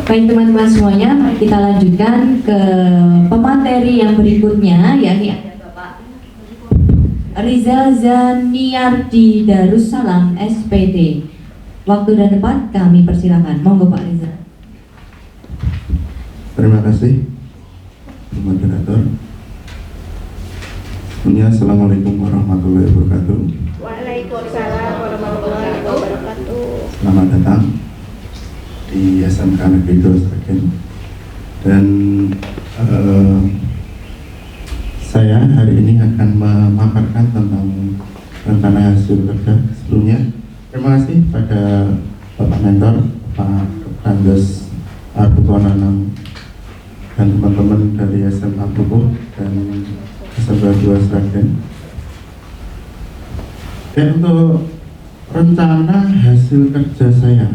Baik teman-teman semuanya, kita lanjutkan ke pemateri yang berikutnya, yakni ada Bapak Rizal Zaniardi Darussalam SPD. Waktu dan tempat kami persilakan. Monggo Pak Rizal. Terima kasih, moderator. Sebelumnya, Assalamualaikum warahmatullahi wabarakatuh. Waalaikumsalam warahmatullahi wabarakatuh. Selamat datang di SMK Negeri 2 Sragen. Dan saya hari ini akan memaparkan tentang rencana hasil kerja. Sebelumnya, terima kasih pada Bapak Mentor, Pak Kandes Arbutuan Anang, dan teman-teman dari SMA Pupuh dan SMK 2 Sragen. Dan untuk rencana hasil kerja saya,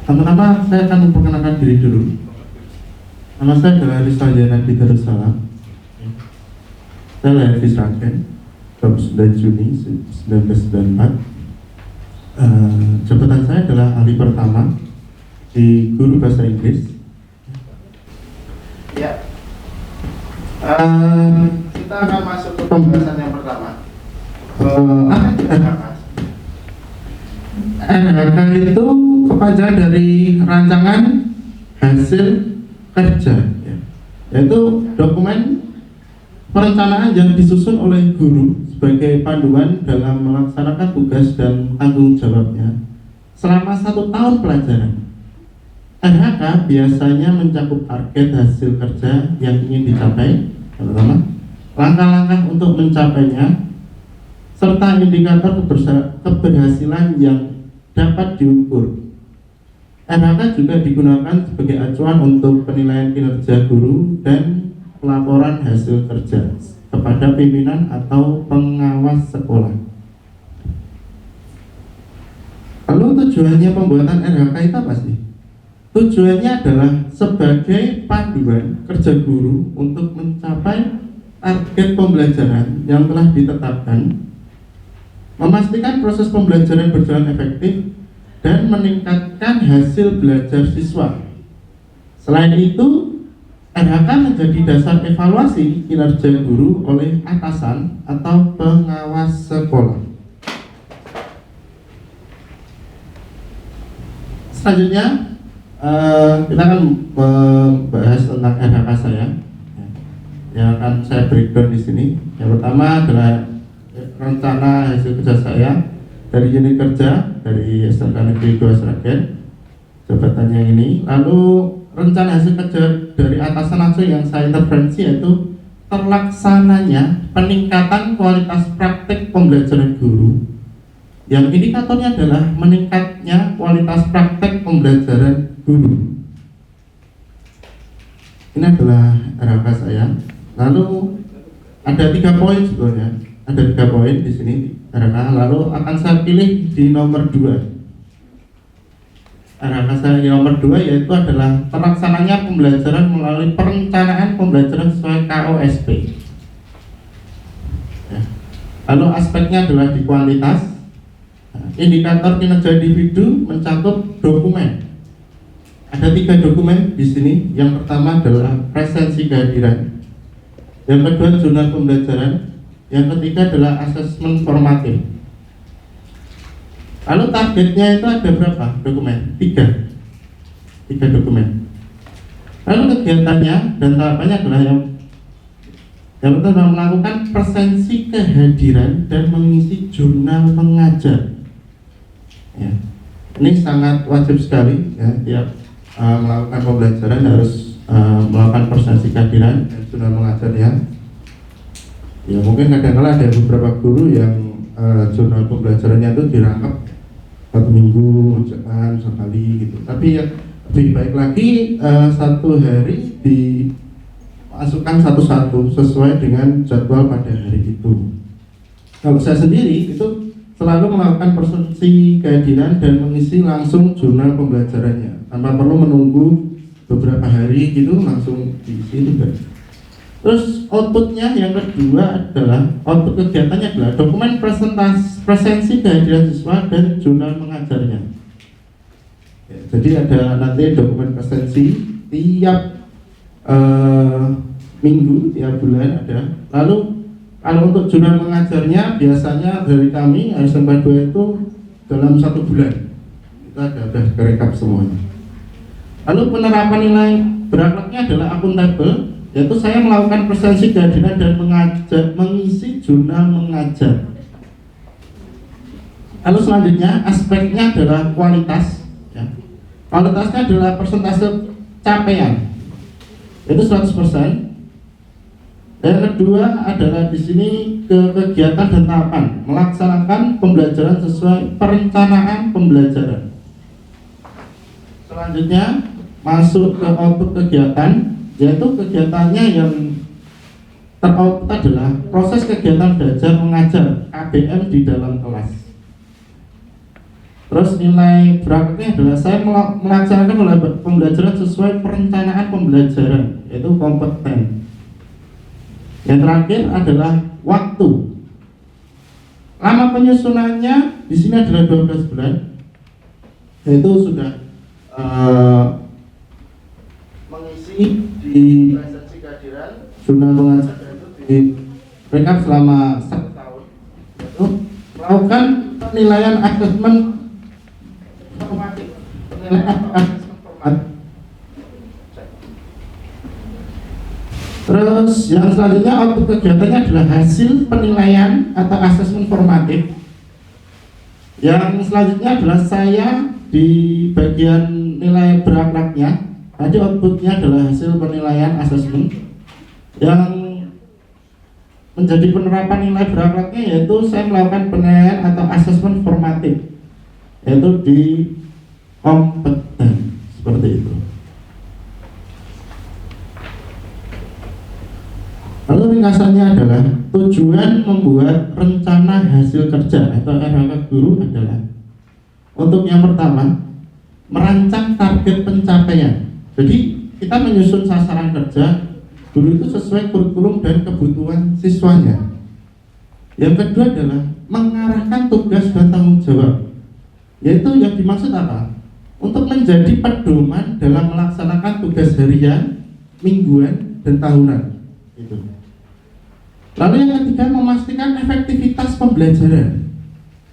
pertama saya akan memperkenalkan diri dulu. Nama saya adalah Rizal Zaniardi Darussalam. Saya lahir di Sragen 29 Juni 1994. Jabatan saya adalah ahli pertama di guru bahasa Inggris. Ya. Kita akan masuk ke pembahasan yang pertama. Apa itu NHK? NHK itu kepanjangan dari rancangan hasil kerja, ya, yaitu dokumen perencanaan yang disusun oleh guru sebagai panduan dalam melaksanakan tugas dan tanggung jawabnya selama 1 tahun pelajaran. NHK biasanya mencakup target hasil kerja yang ingin dicapai, pertama, langkah-langkah untuk mencapainya, serta indikator keberhasilan yang dapat diukur. NHK juga digunakan sebagai acuan untuk penilaian kinerja guru dan pelaporan hasil kerja kepada pimpinan atau pengawas sekolah. Lalu tujuannya pembuatan NHK itu apa sih? Tujuannya adalah sebagai panduan kerja guru untuk mencapai target pembelajaran yang telah ditetapkan, memastikan proses pembelajaran berjalan efektif, dan meningkatkan hasil belajar siswa. Selain itu, NHK menjadi dasar evaluasi kinerja guru oleh atasan atau pengawas sekolah. Selanjutnya, kita akan membahas tentang NHK saya. Yang akan saya breakdown di sini. Yang pertama adalah rencana hasil kerja saya dari unit kerja dari SMK Negeri 2 Sragen, jabatannya ini. Lalu rencana hasil kerja dari atasan langsung yang saya intervensi, yaitu terlaksananya peningkatan kualitas praktek pembelajaran guru, yang indikatornya adalah meningkatnya kualitas praktek pembelajaran guru. Ini adalah RHK saya. Lalu ada 3 poin sebetulnya. Ada 3 poin di sini RHK. Lalu akan saya pilih di nomor 2. RHK saya di nomor 2 yaitu adalah terlaksananya pembelajaran melalui perencanaan pembelajaran sesuai KOSP. Ya. Lalu aspeknya adalah di kualitas. Indikator kinerja individu mencakup dokumen. Ada 3 dokumen di sini. Yang pertama adalah presensi kehadiran. Yang kedua jurnal pembelajaran. Yang ketiga adalah asesmen formatif. Lalu targetnya itu ada berapa dokumen? 3 dokumen. Lalu kegiatannya dan tahapannya adalah yang pertama melakukan presensi kehadiran dan mengisi jurnal pengajar. Ya. Ini sangat wajib sekali, ya, tiap melakukan pembelajaran harus melakukan presensi kehadiran dan jurnal pengajarnya. Ya, mungkin kadang-kadang ada beberapa guru yang jurnal pembelajarannya itu dirangkap 1 minggu sekali gitu. Tapi ya lebih baik lagi 1 hari dimasukkan satu-satu sesuai dengan jadwal pada hari itu. Kalau saya sendiri itu selalu melakukan presensi kehadiran dan mengisi langsung jurnal pembelajarannya tanpa perlu menunggu beberapa hari gitu, langsung diisi juga. Terus outputnya yang kedua adalah output kegiatannya adalah dokumen presensi kehadiran siswa dan jurnal pengajarnya. Ya, Jadi ada nanti dokumen presensi tiap minggu, tiap bulan ada. Lalu kalau untuk jurnal mengajarnya biasanya dari kami SMK 2 itu dalam 1 bulan itu ada rekap semuanya. Lalu penerapan nilai berakhlaknya adalah akuntabel, yaitu saya melakukan presensi kehadiran dan mengisi jurnal mengajar. Lalu selanjutnya aspeknya adalah kualitas, ya. Kualitasnya adalah persentase capaian, yaitu 100%. Yang kedua adalah di sini kegiatan dan tahapan, melaksanakan pembelajaran sesuai perencanaan pembelajaran. Selanjutnya masuk ke output kegiatan, yaitu kegiatannya yang teroutput adalah proses kegiatan belajar mengajar KBM di dalam kelas. Terus nilai berakhlaknya adalah saya melaksanakan pembelajaran sesuai perencanaan pembelajaran, yaitu kompeten. Yang terakhir adalah waktu. Lama penyusunannya di sini adalah 12 bulan, yaitu sudah mengisi di presensi kehadiran, jurnal mengajar itu di rekap selama 1 tahun, yaitu melakukan penilaian asesmen formatif, Terus yang selanjutnya output kegiatannya adalah hasil penilaian atau asesmen formatif. Yang selanjutnya adalah saya di bagian nilai berakhlaknya. Tadi outputnya adalah hasil penilaian asesmen. Yang menjadi penerapan nilai berakhlaknya yaitu saya melakukan penilaian atau asesmen formatif, yaitu di kompeten, seperti itu. Lalu ringkasannya adalah tujuan membuat rencana hasil kerja atau RHK guru adalah untuk yang pertama merancang target pencapaian. Jadi kita menyusun sasaran kerja guru itu sesuai kurikulum dan kebutuhan siswanya. Yang kedua adalah mengarahkan tugas dan tanggung jawab, yaitu yang dimaksud apa? Untuk menjadi pedoman dalam melaksanakan tugas harian, mingguan, dan tahunan. Itu. Lalu yang ketiga memastikan efektivitas pembelajaran,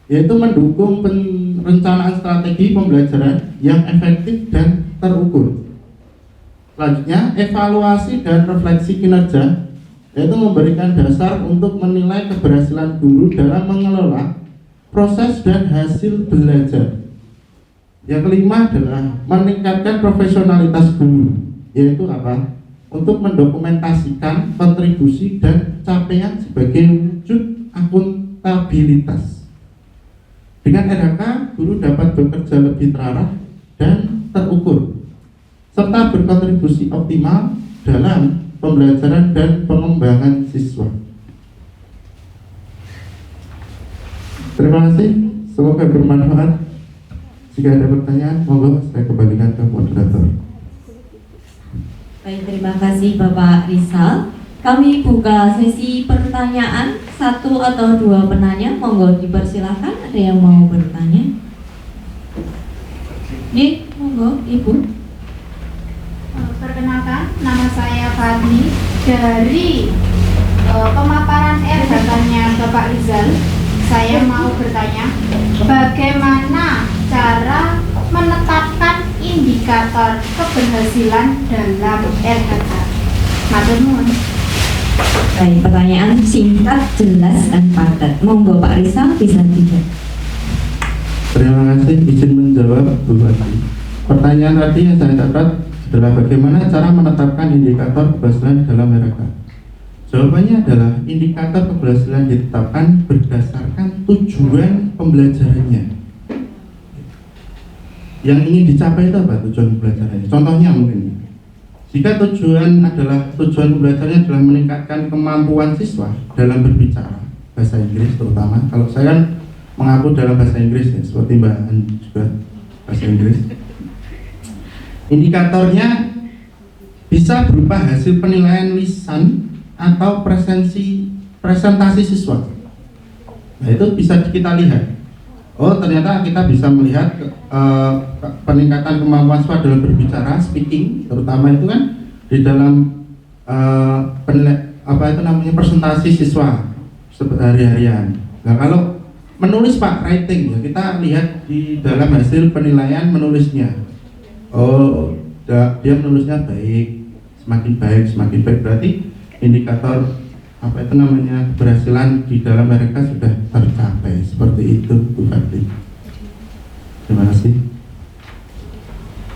yaitu mendukung perencanaan strategi pembelajaran yang efektif dan terukur. Selanjutnya evaluasi dan refleksi kinerja, yaitu memberikan dasar untuk menilai keberhasilan guru dalam mengelola proses dan hasil belajar. Yang kelima adalah meningkatkan profesionalitas guru, yaitu apa? Untuk mendokumentasikan kontribusi dan capaian sebagai wujud akuntabilitas. Dengan RHK, guru dapat bekerja lebih terarah dan terukur, serta berkontribusi optimal dalam pembelajaran dan pengembangan siswa. Terima kasih, semoga bermanfaat. Jika ada pertanyaan, monggo saya kembalikan ke moderator. Baik, terima kasih Bapak Rizal. Kami buka sesi pertanyaan, 1 atau 2 penanya, monggo dipersilahkan. Ada yang mau bertanya? Nih, monggo Ibu. Perkenalkan, nama saya Fadli. Dari pemaparan RHK-nya Bapak Rizal, saya mau bertanya, bagaimana cara menetapkan indikator keberhasilan dalam RHK? Matur nuwun. Baik, pertanyaan singkat, jelas, dan padat. Monggo Pak Rizal bisa dijawab. Terima kasih, izin menjawab Bu Fadli. Pertanyaan tadi yang saya catat adalah bagaimana cara menetapkan indikator keberhasilan dalam RHK. Jawabannya adalah indikator keberhasilan ditetapkan berdasarkan tujuan pembelajarannya. Yang ingin dicapai itu apa tujuan pembelajarannya? Contohnya mungkin, jika tujuan pembelajarannya adalah meningkatkan kemampuan siswa dalam berbicara bahasa Inggris terutama. Kalau saya kan mengaku dalam bahasa Inggris ya, seperti Mbak An juga bahasa Inggris. Indikatornya bisa berupa hasil penilaian lisan atau presentasi siswa. Nah, itu bisa kita lihat. Oh, ternyata kita bisa melihat peningkatan kemampuan siswa dalam berbicara, speaking, terutama itu kan di dalam presentasi siswa sehari-harian. Nah, kalau menulis Pak, writing ya, kita lihat di dalam hasil penilaian menulisnya. Oh, dia menulisnya baik, semakin baik berarti indikator keberhasilan di dalam mereka sudah tercapai. Seperti itu, Bu Fadli. Terima kasih.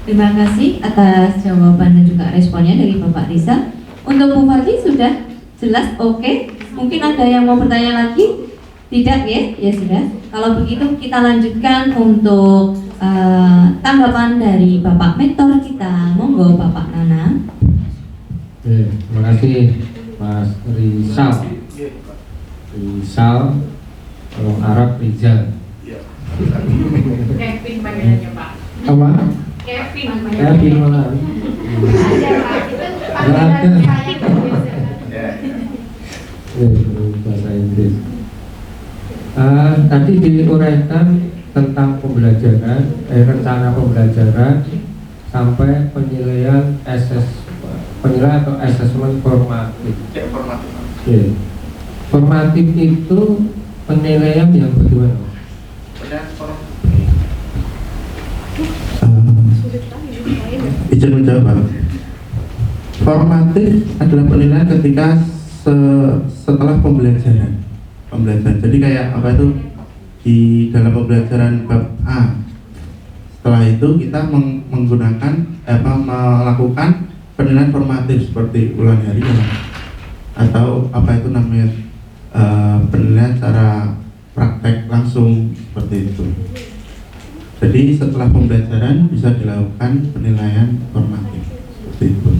Terima kasih atas jawaban dan juga responnya dari Bapak Rizal. Untuk Bu Fadli sudah jelas, oke. Mungkin ada yang mau bertanya lagi? Tidak ya? Ya sudah. Kalau begitu kita lanjutkan untuk tanggapan dari Bapak mentor kita. Monggo Bapak Nana. Oke, terima kasih Mas Rizal. Kalau Arab Rizal. Kevin panggilannya Pak. Apa? Kevin malah. Panggilan Bahasa Inggris. Tadi diuraikan tentang pembelajaran, rencana pembelajaran sampai penilaian atau asesmen formatif. Formatif itu penilaian yang bagaimana? Izin menjawab. Formatif adalah penilaian ketika setelah pembelajaran. Jadi kayak apa itu di dalam pembelajaran bab A. Setelah itu kita melakukan penilaian formatif seperti ulang harian atau penilaian secara praktek langsung seperti itu. Jadi setelah pembelajaran bisa dilakukan penilaian formatif seperti itu.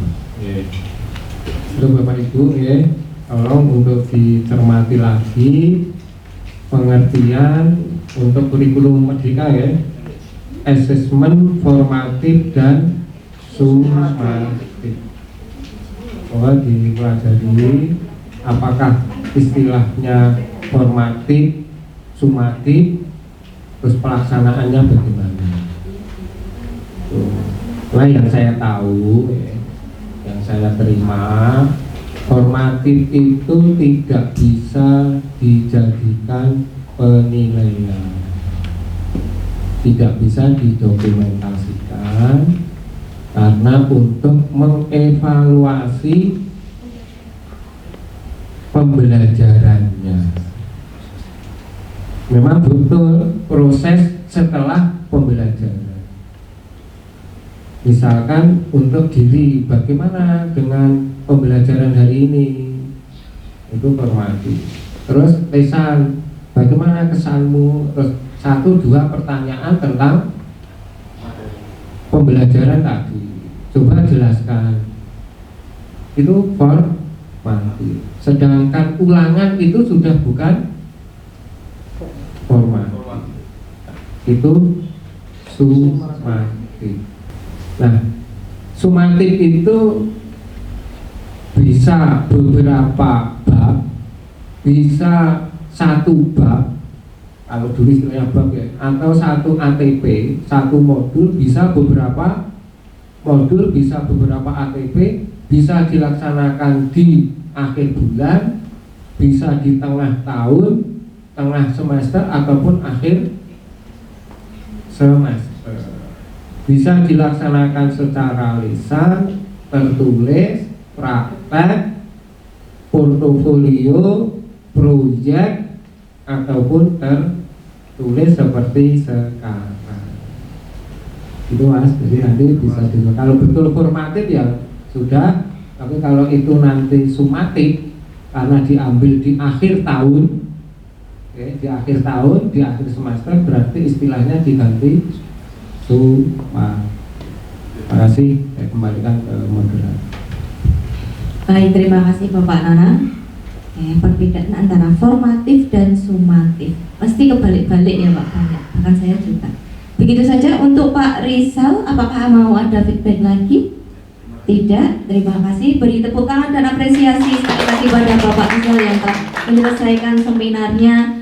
Untuk Bapak Ibu ya, tolong untuk dicermati lagi pengertian untuk kurikulum merdeka ya, asesmen formatif dan sumatif. Dipelajari apakah istilahnya formatif, sumatif, terus pelaksanaannya bagaimana. Nah, yang saya tahu, yang saya terima, formatif itu tidak bisa dijadikan penilaian, tidak bisa didokumentasikan karena untuk mengevaluasi pembelajarannya. Memang butuh proses setelah pembelajaran. Misalkan untuk diri, bagaimana dengan pembelajaran hari ini, itu formatif. Terus lisan, bagaimana kesanmu? Terus 1-2 pertanyaan tentang pembelajaran tadi, coba jelaskan. Itu formatif. Sedangkan ulangan itu sudah bukan formatif, itu sumatif. Nah, sumatif itu bisa beberapa bab, bisa 1 bab, kalau dulu istilahnya bab ya, atau 1 ATP, 1 modul, bisa beberapa modul, bisa beberapa ATP, bisa dilaksanakan di akhir bulan, bisa di tengah tahun, tengah semester, ataupun akhir semester. Bisa dilaksanakan secara lisan, tertulis, praktek, portofolio, proyek, ataupun tertulis seperti sekarang. Itu Mas, jadi nanti bisa juga. Kalau betul formatif ya sudah, tapi kalau itu nanti sumatif karena diambil di akhir tahun, di akhir tahun, di akhir semester, berarti istilahnya diganti sumatif. Terima kasih, saya kembalikan ke moderator. Baik, terima kasih Bapak Nana. Perbedaan antara formatif dan sumatif pasti kebalik-balik ya Pak banyak, bahkan saya juga. Begitu saja untuk Pak Rizal, apakah mau ada feedback lagi? Tidak, terima kasih. Beri tepuk tangan dan apresiasi sekali lagi pada Bapak Rizal yang telah menyelesaikan seminarnya